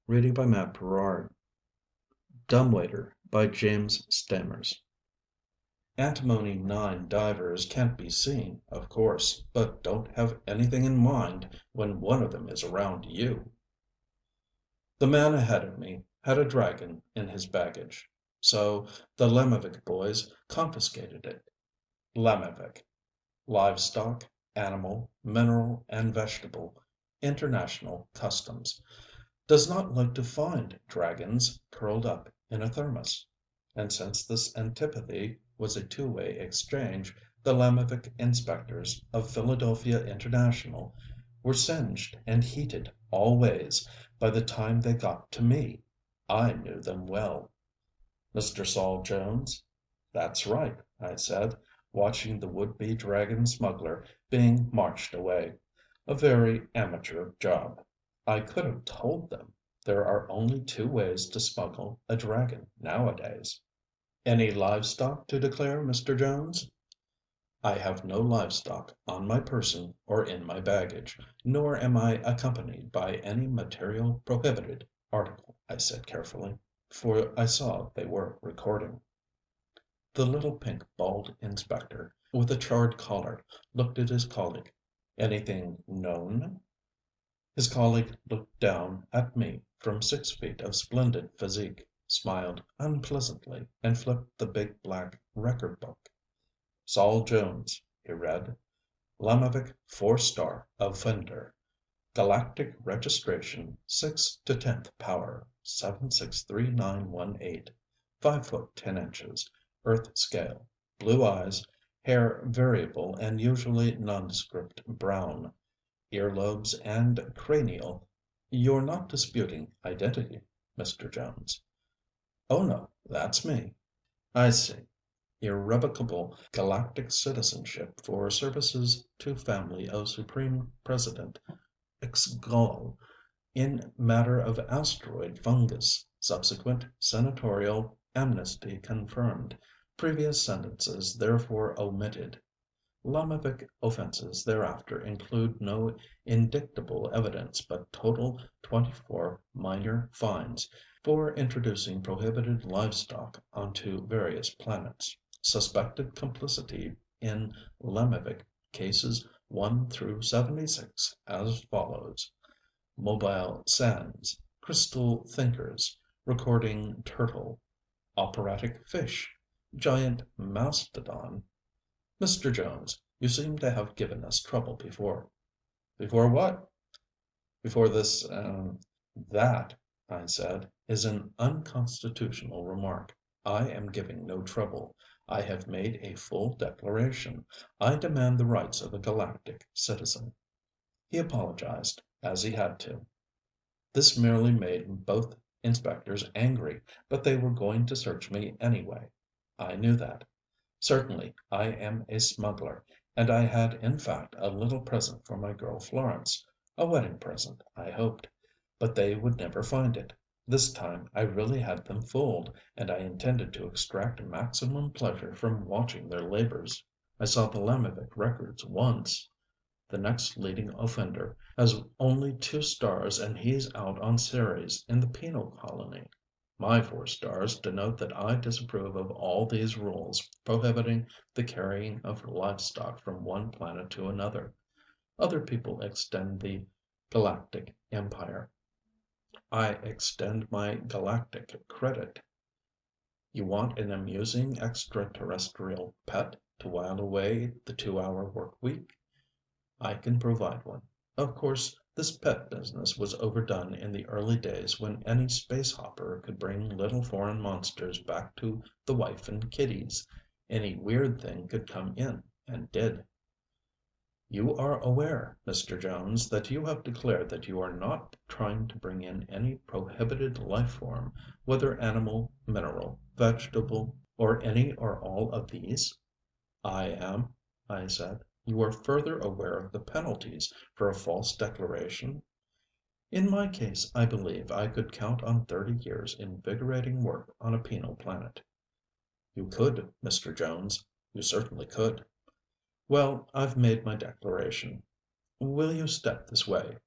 Reading by Matt Perard. Dumbwaiter by James Stamers. Antimony 9 divers can't be seen, of course, but don't have anything in mind when one of them is around you. The man ahead of me had a dragon in his baggage, so the Lemovic boys confiscated it. Lemovic. Livestock, animal, mineral and vegetable, international customs. Does not like to find dragons curled up in a thermos. And since this antipathy was a two-way exchange, the Lamovic inspectors of Philadelphia International were singed and heated all ways by the time they got to me. I knew them well. "Mr. Saul Jones?" "That's right," I said, watching the would-be dragon smuggler being marched away. A very amateur job. I could have told them. There are only two ways to smuggle a dragon nowadays. "Any livestock to declare, Mr. Jones?" "I have no livestock on my person or in my baggage, nor am I accompanied by any material prohibited article," I said carefully, for I saw they were recording. The little pink bald inspector with a charred collar looked at his colleague. "Anything known?" His colleague looked down at me from 6 feet of splendid physique, smiled unpleasantly, and flipped the big black record book. "Saul Jones," he read. "Lamovic 4-star offender. Galactic registration 6 to 10th power, 763918. 5 foot 10 inches. Earth scale. Blue eyes. Hair variable and usually nondescript brown. Earlobes and cranial. You're not disputing identity, Mr. Jones?" "Oh no, that's me." "I see. Irrevocable galactic citizenship for services to family of Supreme President Xgol in matter of asteroid fungus. Subsequent senatorial amnesty confirmed. Previous sentences therefore omitted. Lamovic offenses thereafter include no indictable evidence but total 24 minor fines for introducing prohibited livestock onto various planets. Suspected complicity in Lamovic cases 1 through 76 as follows: mobile sands, crystal thinkers, recording turtle, operatic fish, giant mastodon. Mr. Jones, you seem to have given us trouble before." "Before what?" "Before this, That," I said, "is an unconstitutional remark. I am giving no trouble. I have made a full declaration. I demand the rights of a galactic citizen." He apologized, as he had to. This merely made both inspectors angry, but they were going to search me anyway. I knew that. Certainly I am a smuggler, and I had in fact a little present for my girl Florence, a wedding present, I hoped, but they would never find it. This time I really had them fooled, and I intended to extract maximum pleasure from watching their labors. I saw the Lamovic records once. The next leading offender has only 2 stars and he's out on Ceres in the penal colony. My 4 stars denote that I disapprove of all these rules prohibiting the carrying of livestock from one planet to another. Other people extend the galactic empire. I extend my galactic credit. You want an amusing extraterrestrial pet to while away the 2-hour work week? I can provide one. Of course, this pet business was overdone in the early days when any space hopper could bring little foreign monsters back to the wife and kiddies. Any weird thing could come in, and did. You are aware, Mr. Jones, that you have declared that you are not trying to bring in any prohibited life form, whether animal, mineral, vegetable, or any or all of these?" "I am," I said. "You are further aware of the penalties for a false declaration?" "In my case I believe I could count on 30 years invigorating work on a penal planet." "You could, Mr. Jones. You certainly could." "Well, I've made my declaration. Will you step this way?"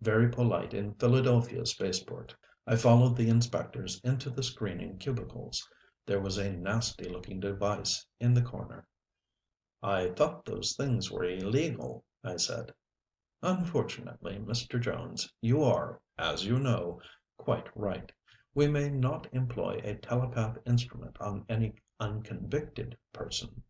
very polite in Philadelphia spaceport. I followed the inspectors into the screening cubicles. There was a nasty looking device in the corner. "I thought those things were illegal," I said. "Unfortunately, Mr. Jones, you are, as you know, quite right. We may not employ a telepath instrument on any unconvicted person."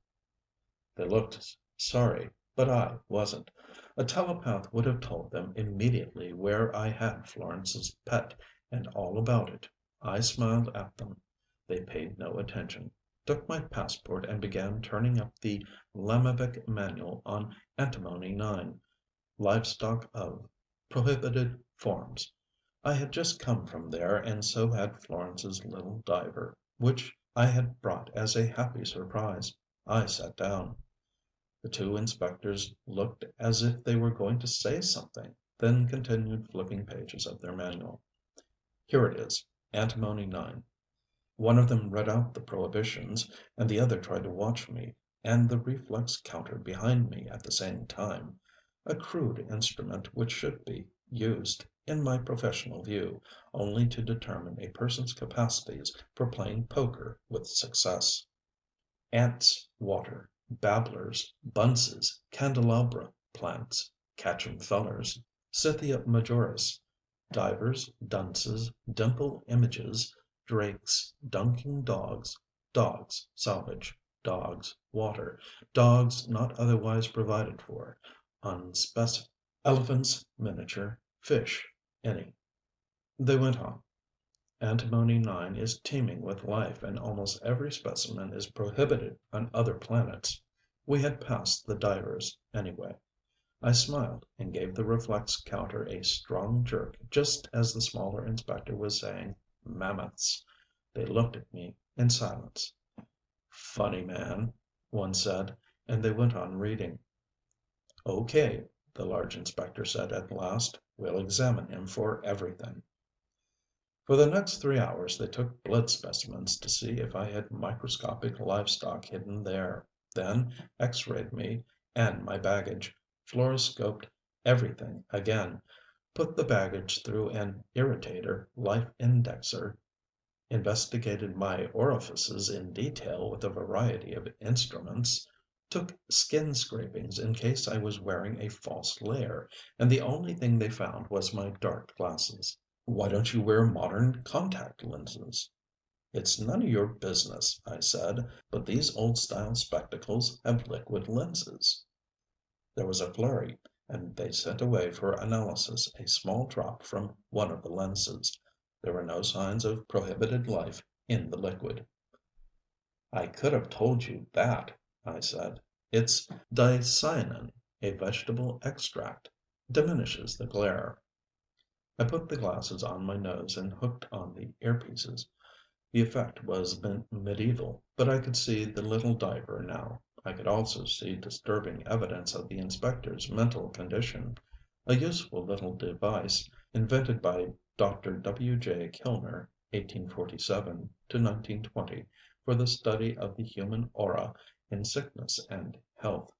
They looked sorry, but I wasn't. A telepath would have told them immediately where I had Florence's pet and all about it. I smiled at them. They paid no attention, took my passport and began turning up the Lamavik manual on Antimony 9, livestock of prohibited forms. I had just come from there and so had Florence's little diver, which I had brought as a happy surprise. I sat down. The two inspectors looked as if they were going to say something, then continued flipping pages of their manual. "Here it is, Antimony 9." One of them read out the prohibitions, and the other tried to watch me and the reflex counter behind me at the same time. A crude instrument which should be used, in my professional view, only to determine a person's capacities for playing poker with success. Ants, water, babblers, bunces, candelabra plants, catch'em fellers, Scythia majoris, divers, dunces, dimple images, drakes, dunking dogs, dogs, salvage, dogs, water, dogs not otherwise provided for, unspecified, elephants, miniature, fish, any. They went on. Antimony 9 is teeming with life and almost every specimen is prohibited on other planets. We had passed the divers, anyway. I smiled and gave the reflex counter a strong jerk just as the smaller inspector was saying mammoths. They looked at me in silence. "Funny man," one said, and they went on reading. "Okay," the large inspector said at last. "We'll examine him for everything." For the next 3 hours they took blood specimens to see if I had microscopic livestock hidden there, then X-rayed me and my baggage, fluoroscoped everything again, put the baggage through an irritator life indexer, investigated my orifices in detail with a variety of instruments, took skin scrapings in case I was wearing a false layer, and the only thing they found was my dark glasses. "Why don't you wear modern contact lenses?" "It's none of your business," I said, "but these old style spectacles have liquid lenses." There was a flurry, and they sent away for analysis a small drop from one of the lenses. There were no signs of prohibited life in the liquid. "I could have told you that," I said. "It's dicyanin, a vegetable extract. Diminishes the glare." I put the glasses on my nose and hooked on the earpieces. The effect was medieval, but I could see the little diver now. I could also see disturbing evidence of the inspector's mental condition. A useful little device, invented by Dr. W. J. Kilmer (1847 1920) for the study of the human aura in sickness and health.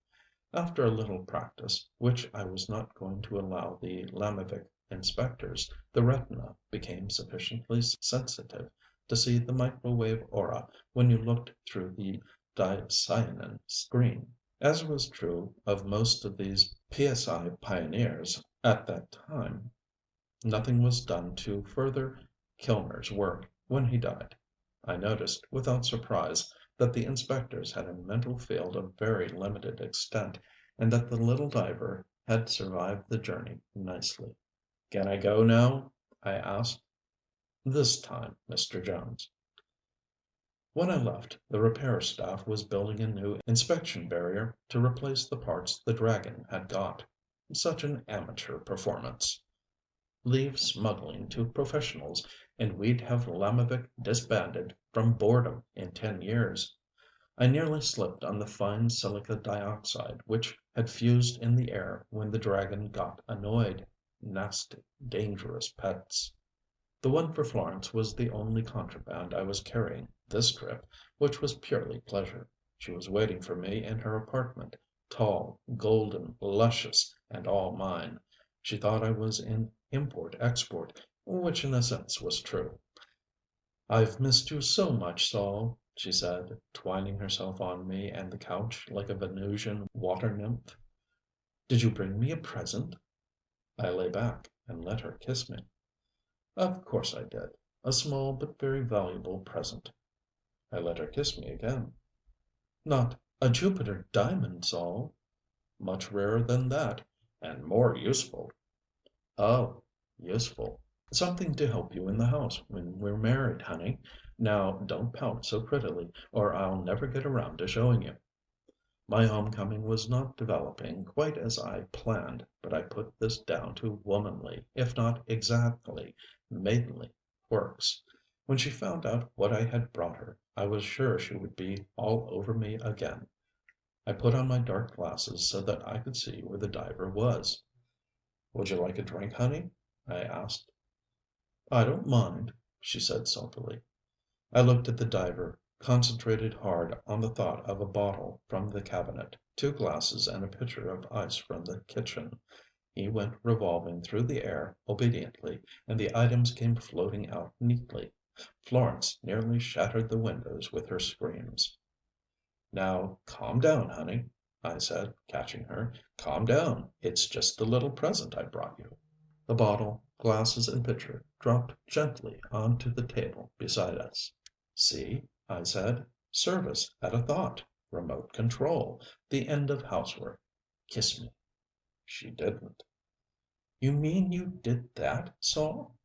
After a little practice, which I was not going to allow the Lamavik inspectors, the retina became sufficiently sensitive to see the microwave aura when you looked through the dicyanin screen. As was true of most of these psi pioneers at that time, nothing was done to further Kilmer's work when he died. I noticed, without surprise, that the inspectors had a mental field of very limited extent, and that the little diver had survived the journey nicely. "Can I go now?" I asked. "This time, Mr. Jones." When I left, the repair staff was building a new inspection barrier to replace the parts the Dragon had got. Such an amateur performance. Leave smuggling to professionals and we'd have Lamavik disbanded from boredom in 10 years. I nearly slipped on the fine silica dioxide which had fused in the air when the Dragon got annoyed. Nasty, dangerous pets. The one for Florence was the only contraband I was carrying this trip, which was purely pleasure. She was waiting for me in her apartment, tall, golden, luscious, and all mine. She thought I was in import-export, which in a sense was true. "I've missed you so much, Saul," she said, twining herself on me and the couch like a Venusian water nymph. "Did you bring me a present?" I lay back and let her kiss me. "Of course I did. A small but very valuable present." I let her kiss me again. "Not a Jupiter diamond, Saul?" "Much rarer than that, and more useful." "Oh, useful. Something to help you in the house when we're married, honey. Now don't pout so prettily, or I'll never get around to showing you." My homecoming was not developing quite as I planned, but I put this down to womanly, if not exactly maidenly, quirks. When she found out what I had brought her, I was sure she would be all over me again. I put on my dark glasses so that I could see where the diver was. "Would you like a drink, honey?" I asked. "I don't mind," she said sulkily. I looked at the diver, concentrated hard on the thought of a bottle from the cabinet, two glasses and a pitcher of ice from the kitchen. He went revolving through the air obediently, and the items came floating out neatly. Florence nearly shattered the windows with her screams. "Now calm down, honey," I said, catching her. "Calm down. It's just the little present I brought you." The bottle, glasses and pitcher dropped gently on to the table beside us. "See," I said. "Service at a thought. Remote control. The end of housework. Kiss me." She didn't. "You mean you did that, Saul?"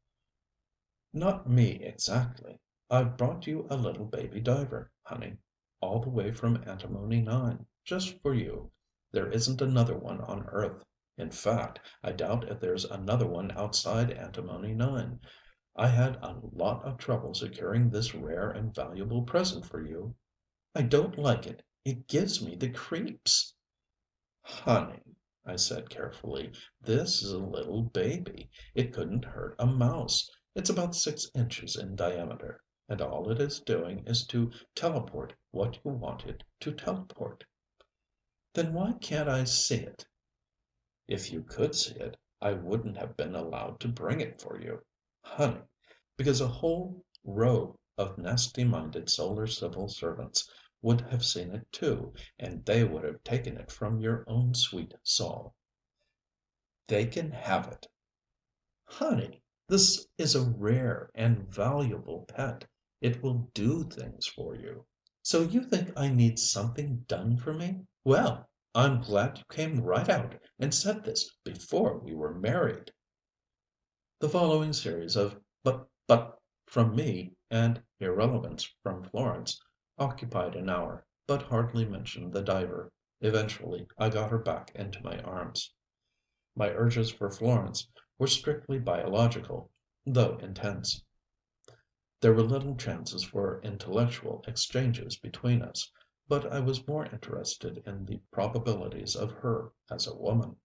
"Not me exactly. I've brought you a little baby diver, honey, all the way from Antimony 9, just for you. There isn't another one on Earth. In fact, I doubt if there's another one outside Antimony 9. I had a lot of trouble securing this rare and valuable present for you." "I don't like it. It gives me the creeps." "Honey," I said carefully, "this is a little baby. It couldn't hurt a mouse. It's about 6 inches in diameter, and all it is doing is to teleport what you want it to teleport." "Then why can't I see it?" "If you could see it, I wouldn't have been allowed to bring it for you, honey, because a whole row of nasty-minded solar civil servants would have seen it too, and they would have taken it from your own sweet Saul." "They can have it." "Honey, this is a rare and valuable pet. It will do things for you." "So you think I need something done for me? Well, I'm glad you came right out and said this before we were married." The following series of but from me and irrelevance from Florence occupied an hour, but hardly mentioned the diver. Eventually I got her back into my arms. My urges for Florence were strictly biological, though intense. There were little chances for intellectual exchanges between us, but I was more interested in the probabilities of her as a woman.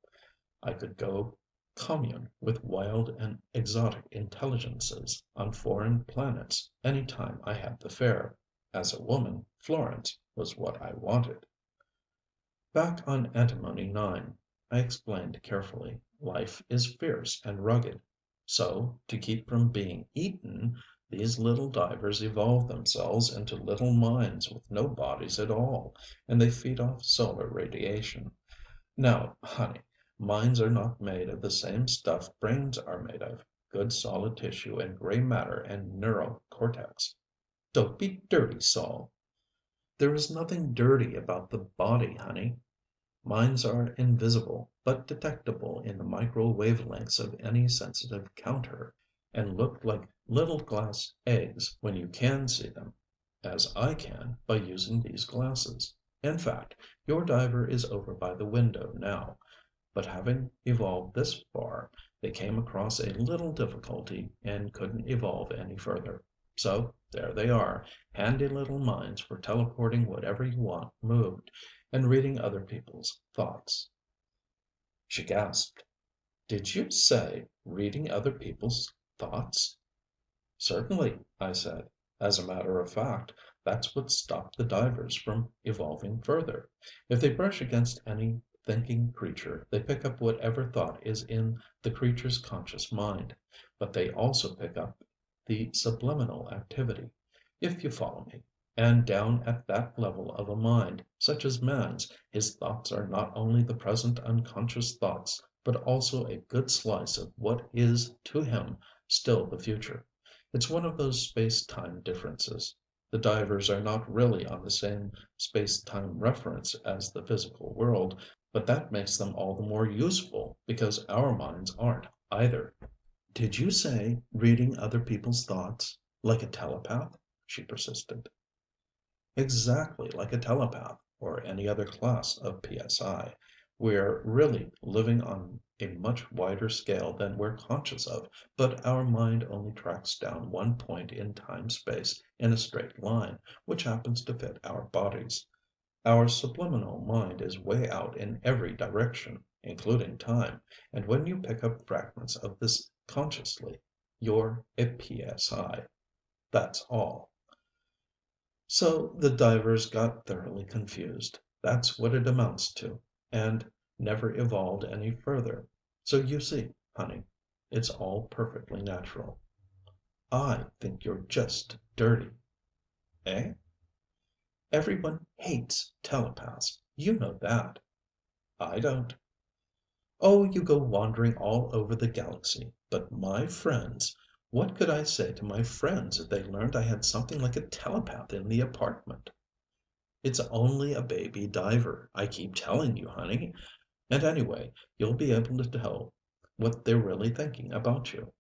I could go commune with wild and exotic intelligences on foreign planets any time I had the fare. As a woman, Florence was what I wanted. "Back on Antimony 9," I explained carefully, "life is fierce and rugged. So, to keep from being eaten, these little divers evolve themselves into little minds with no bodies at all, and they feed off solar radiation. Now, honey, minds are not made of the same stuff brains are made of, good solid tissue and gray matter and neural cortex." "Don't be dirty, Saul." "There is nothing dirty about the body, honey. Minds are invisible, but detectable in the micro wavelengths of any sensitive counter, and look like little glass eggs when you can see them, as I can by using these glasses. In fact, your diver is over by the window now. But having evolved this far, they came across a little difficulty and couldn't evolve any further. So there they are, handy little minds for teleporting whatever you want moved, and reading other people's thoughts." She gasped. "Did you say reading other people's thoughts?" "Certainly," I said. "As a matter of fact, that's what stopped the divers from evolving further. If they brush against any thinking creature, they pick up whatever thought is in the creature's conscious mind. But they also pick up the subliminal activity, if you follow me. And down at that level of a mind, such as man's, his thoughts are not only the present unconscious thoughts, but also a good slice of what is to him still the future. It's one of those space-time differences. The divers are not really on the same space-time reference as the physical world, but that makes them all the more useful because our minds aren't either. "Did you say reading other people's thoughts, like a telepath?" she persisted. Exactly like a telepath, or any other class of PSI. We're really living on a much wider scale than we're conscious of, but our mind only tracks down one point in time-space in a straight line, which happens to fit our bodies. Our subliminal mind is way out in every direction, including time, and when you pick up fragments of this consciously, you're a PSI. That's all. So the divers got thoroughly confused. That's what it amounts to, and never evolved any further. So you see, honey, it's all perfectly natural. I think you're just dirty. Eh? Everyone hates telepaths. You know that. I don't. Oh, you go wandering all over the galaxy. But my friends, what could I say to my friends if they learned I had something like a telepath in the apartment? It's only a baby diver, I keep telling you, honey. And anyway, you'll be able to tell what they're really thinking about you.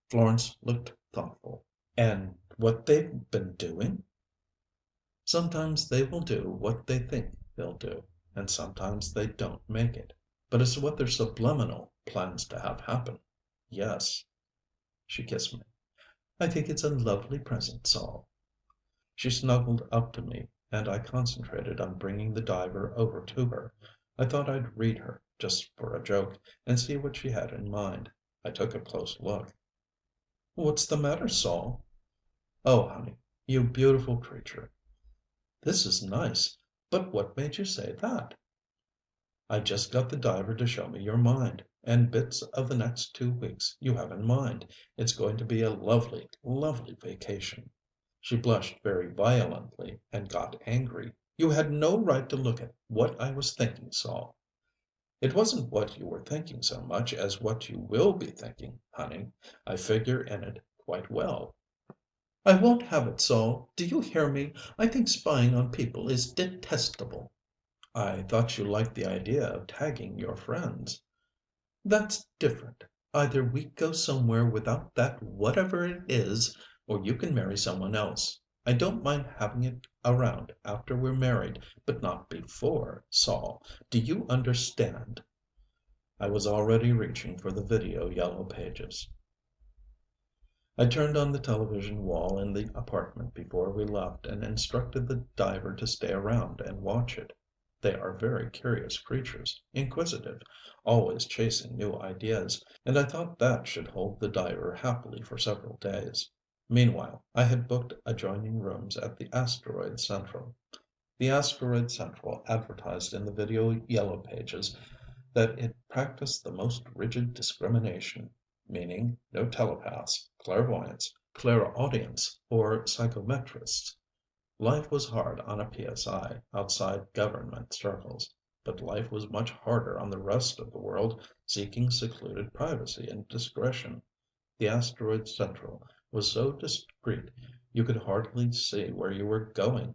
Florence looked thoughtful. And what they've been doing? Sometimes they will do what they think they'll do, and sometimes they don't make it. But it's what their subliminal plans to have happen. Yes. She kissed me. I think it's a lovely present, Saul. She snuggled up to me, and I concentrated on bringing the diver over to her. I thought I'd read her, just for a joke, and see what she had in mind. I took a close look. What's the matter, Saul? Oh, honey, you beautiful creature. This is nice, but what made you say that? I just got the diver to show me your mind, and bits of the next 2 weeks you have in mind. It's going to be a lovely, lovely vacation. She blushed very violently and got angry. You had no right to look at what I was thinking, Saul. It wasn't what you were thinking so much as what you will be thinking, honey. I figure in it quite well. I won't have it, Saul. Do you hear me? I think spying on people is detestable. I thought you liked the idea of tagging your friends. That's different. Either we go somewhere without that whatever it is, or you can marry someone else. I don't mind having it around after we're married, but not before, Saul. Do you understand? I was already reaching for the video yellow pages. I turned on the television wall in the apartment before we left and instructed the diver to stay around and watch it. They are very curious creatures, inquisitive, always chasing new ideas, and I thought that should hold the diver happily for several days. Meanwhile, I had booked adjoining rooms at the Asteroid Central. The Asteroid Central advertised in the video yellow pages that it practiced the most rigid discrimination, meaning no telepaths, clairvoyants, clairaudients, or psychometrists. Life was hard on a PSI outside government circles, but life was much harder on the rest of the world seeking secluded privacy and discretion. The Asteroid Central was so discreet you could hardly see where you were going.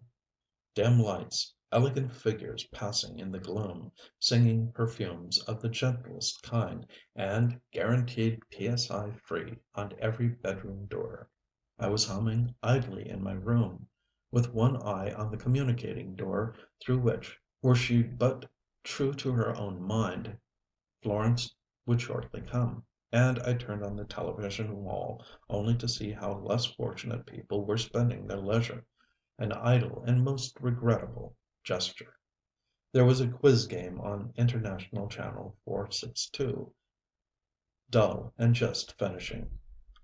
Dim lights, elegant figures passing in the gloom, singing perfumes of the gentlest kind, and guaranteed PSI free on every bedroom door. I was humming idly in my room, with one eye on the communicating door through which, were she but true to her own mind, Florence would shortly come, and I turned on the television wall only to see how less fortunate people were spending their leisure, an idle and most regrettable gesture. There was a quiz game on International Channel 462, dull and just finishing.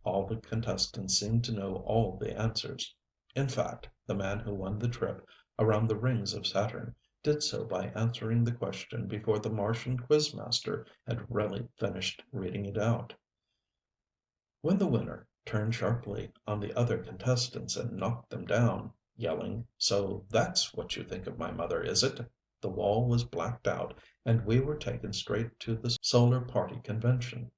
All the contestants seemed to know all the answers. In fact, the man who won the trip around the rings of Saturn did so by answering the question before the Martian quizmaster had really finished reading it out. When the winner turned sharply on the other contestants and knocked them down, yelling, "So that's what you think of my mother, is it?" the wall was blacked out and we were taken straight to the Solar Party convention.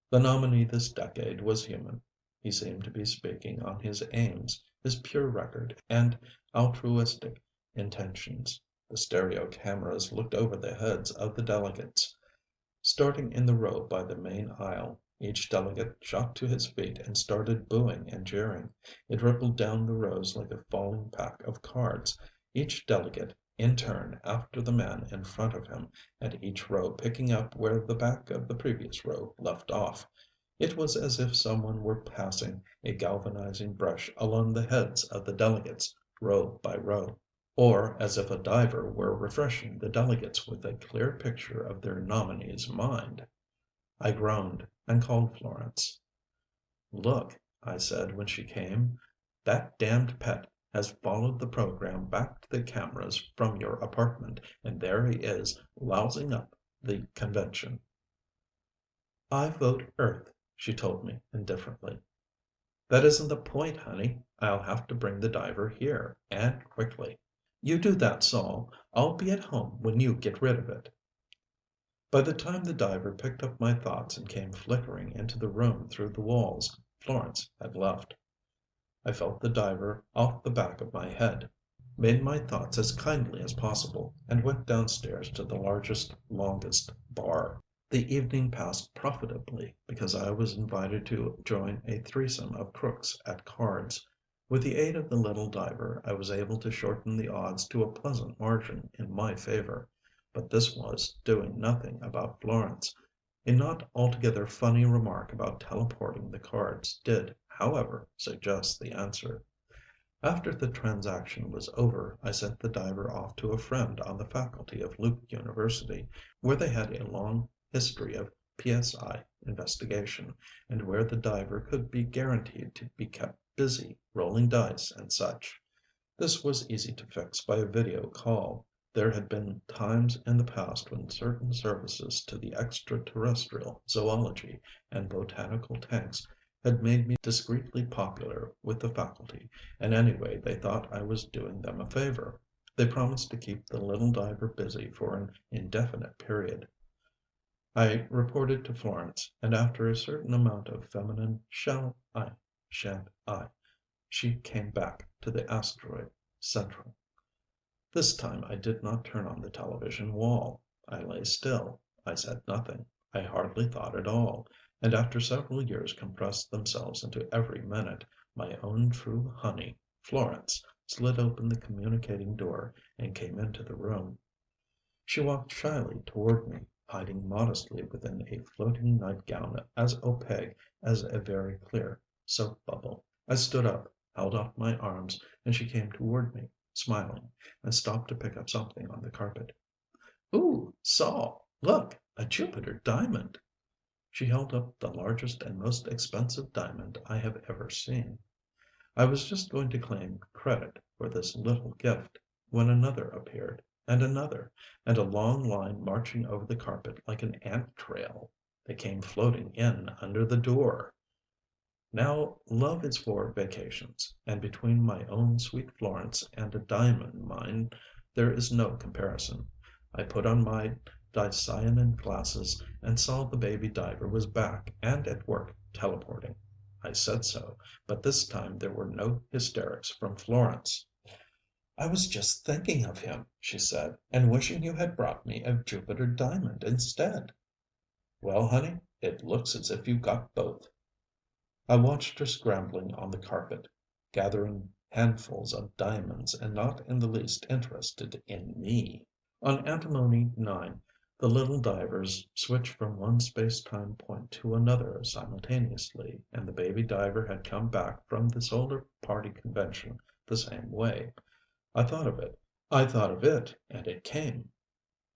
The nominee this decade was human. He seemed to be speaking on his aims, his pure record, and altruistic intentions. The stereo cameras looked over the heads of the delegates. Starting in the row by the main aisle, each delegate shot to his feet and started booing and jeering. It rippled down the rows like a falling pack of cards, each delegate in turn after the man in front of him, and each row picking up where the back of the previous row left off. It was as if someone were passing a galvanizing brush along the heads of the delegates, row by row. Or as if a diver were refreshing the delegates with a clear picture of their nominee's mind. I groaned and called Florence. "Look," I said when she came, "that damned pet has followed the program back to the cameras from your apartment, and there he is lousing up the convention." "I vote Earth," she told me indifferently. "That isn't the point, honey. I'll have to bring the diver here, and quickly." "You do that, Sol. I'll be at home when you get rid of it." By the time the diver picked up my thoughts and came flickering into the room through the walls, Florence had left. I felt the diver off the back of my head, made my thoughts as kindly as possible, and went downstairs to the largest, longest bar. The evening passed profitably because I was invited to join a threesome of crooks at cards. With the aid of the little diver I was able to shorten the odds to a pleasant margin in my favor. But this was doing nothing about Florence. A not altogether funny remark about teleporting the cards did, however, suggest the answer. After the transaction was over, I sent the diver off to a friend on the faculty of Luke University, where they had a long history of PSI investigation, and where the diver could be guaranteed to be kept busy rolling dice and such. This was easy to fix by a video call. There had been times in the past when certain services to the extraterrestrial zoology and botanical tanks had made me discreetly popular with the faculty, and anyway they thought I was doing them a favor. They promised to keep the little diver busy for an indefinite period. I reported to Florence, and after a certain amount of feminine shan't I, she came back to the asteroid central. This time I did not turn on the television wall. I lay still. I said nothing. I hardly thought at all. And after several years compressed themselves into every minute, my own true honey, Florence, slid open the communicating door and came into the room. She walked shyly toward me, hiding modestly within a floating nightgown as opaque as a very clear soap bubble. I stood up, held out my arms, and she came toward me, smiling, and stopped to pick up something on the carpet. "Ooh, Saul, look, a Jupiter diamond!" She held up the largest and most expensive diamond I have ever seen. I was just going to claim credit for this little gift, when another appeared, and another, and a long line marching over the carpet like an ant trail. They came floating in under the door. Now love is for vacations, and between my own sweet Florence and a diamond mine there is no comparison. I put on my dicyanin glasses and saw the baby diver was back and at work teleporting. I said so, but this time there were no hysterics from Florence. "I was just thinking of him," she said, "and wishing you had brought me a Jupiter diamond instead." "Well, honey, it looks as if you got both." I watched her scrambling on the carpet, gathering handfuls of diamonds and not in the least interested in me. On Antimony 9, the little divers switched from one space-time point to another simultaneously, and the baby diver had come back from the Solar Party convention the same way. I thought of it. I thought of it, and it came.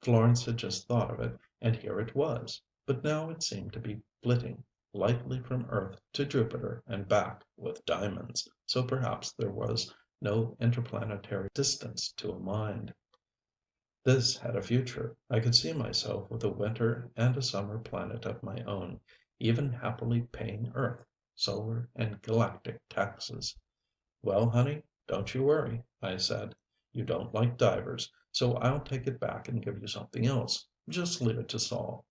Florence had just thought of it, and here it was. But now it seemed to be flitting lightly from Earth to Jupiter and back with diamonds, so perhaps there was no interplanetary distance to a mind. This had a future. I could see myself with a winter and a summer planet of my own, even happily paying Earth, solar and galactic taxes. Well, honey, don't you worry, I said. You don't like divers, so I'll take it back and give you something else. Just leave it to Saul.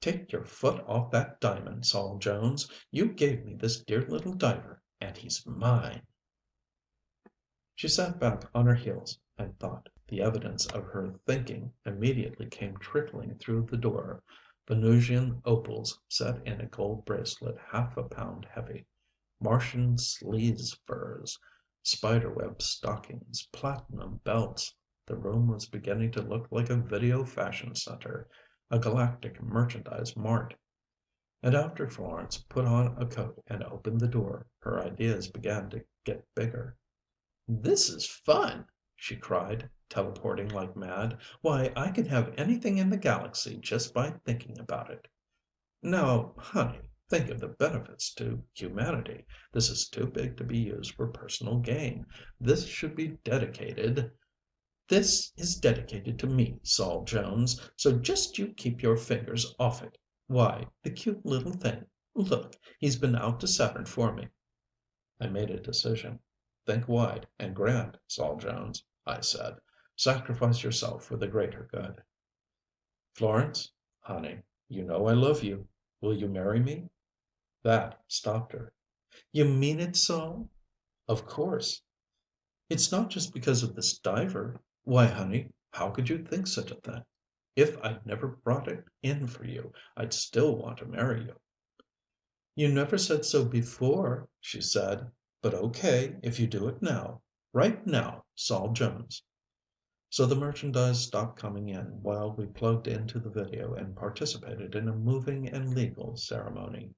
Take your foot off that diamond, Saul Jones. You gave me this dear little diver, and he's mine. She sat back on her heels and thought. The evidence of her thinking immediately came trickling through the door. Venusian opals set in a gold bracelet half a pound heavy, Martian sleaze furs, spiderweb stockings, platinum belts. The room was beginning to look like a video fashion center, a galactic merchandise mart. And after Florence put on a coat and opened the door, her ideas began to get bigger. "This is fun!" she cried, teleporting like mad. "Why, I can have anything in the galaxy just by thinking about it." "Now, honey, think of the benefits to humanity. This is too big to be used for personal gain. This should be dedicated—" "This is dedicated to me, Saul Jones, so just you keep your fingers off it. Why, the cute little thing. Look, he's been out to Saturn for me." I made a decision. "Think wide and grand, Saul Jones," I said. "Sacrifice yourself for the greater good." "Florence, honey, you know I love you. Will you marry me?" That stopped her. "You mean it, Saul?" "Of course." "It's not just because of this diver. Why, honey, how could you think such a thing? If I'd never brought it in for you, I'd still want to marry you." "You never said so before," she said. "But okay, if you do it now. Right now, Saul Jones." So the merchandise stopped coming in while we plugged into the video and participated in a moving and legal ceremony.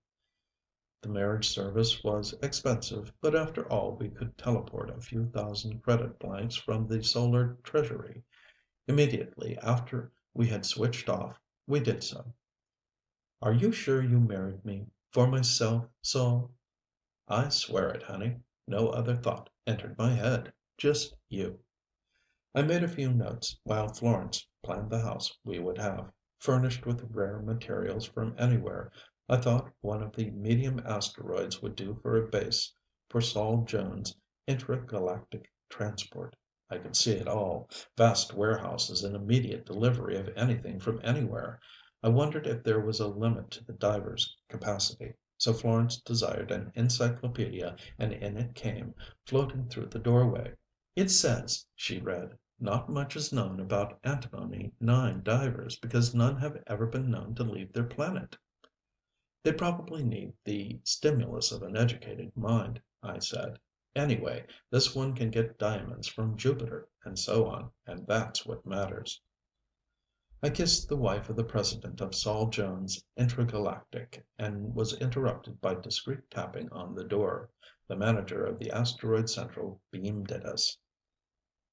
The marriage service was expensive, but after all we could teleport a few thousand credit blanks from the solar treasury. Immediately after we had switched off, we did so. "Are you sure you married me for myself, Saul?" "I swear it, honey. No other thought entered my head. Just you." I made a few notes while Florence planned the house we would have, furnished with rare materials from anywhere. I thought one of the medium asteroids would do for a base for Saul Jones' intragalactic transport. I could see it all, vast warehouses in immediate delivery of anything from anywhere. I wondered if there was a limit to the diver's capacity. So Florence desired an encyclopedia, and in it came, floating through the doorway. "It says," she read, "not much is known about Antimony 9 divers because none have ever been known to leave their planet." "They probably need the stimulus of an educated mind," I said. "Anyway, this one can get diamonds from Jupiter, and so on, and that's what matters." I kissed the wife of the president of Saul Jones Intragalactic and was interrupted by discreet tapping on the door. The manager of the Asteroid Central beamed at us.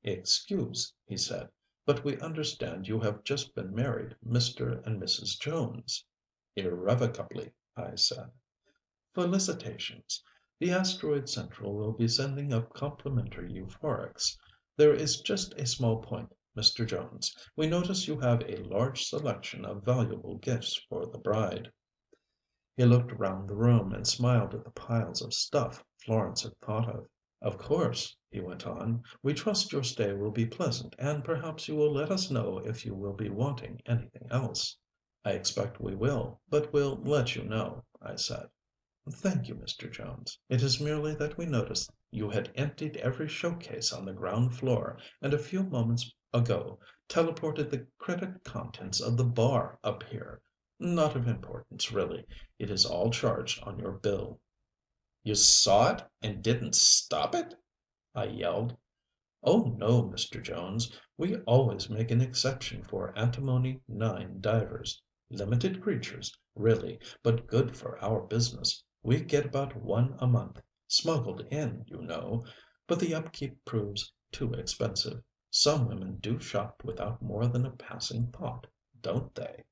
"Excuse," he said, "but we understand you have just been married, Mr. and Mrs. Jones." "Irrevocably," I said. "Felicitations. The Asteroid Central will be sending up complimentary euphorics. There is just a small point, Mr. Jones. We notice you have a large selection of valuable gifts for the bride." He looked round the room and smiled at the piles of stuff Florence had thought of. "Of course," he went on, "we trust your stay will be pleasant and perhaps you will let us know if you will be wanting anything else." "I expect we will, but we'll let you know," I said. "Thank you, Mr. Jones. It is merely that we noticed you had emptied every showcase on the ground floor and a few moments ago teleported the credit contents of the bar up here. Not of importance, really. It is all charged on your bill." "You saw it and didn't stop it?" I yelled. "Oh, no, Mr. Jones. We always make an exception for Antimony 9 divers. Limited creatures, really, but good for our business. We get about one a month. Smuggled in, you know. But the upkeep proves too expensive. Some women do shop without more than a passing thought, don't they?"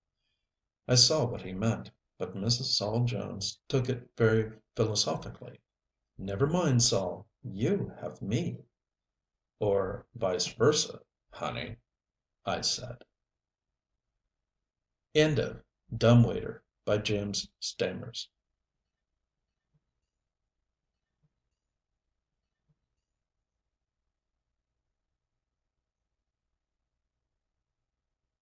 I saw what he meant, but Mrs. Saul Jones took it very philosophically. "Never mind, Saul. You have me." "Or vice versa, honey." I said. End of Dumbwaiter by James Stamers.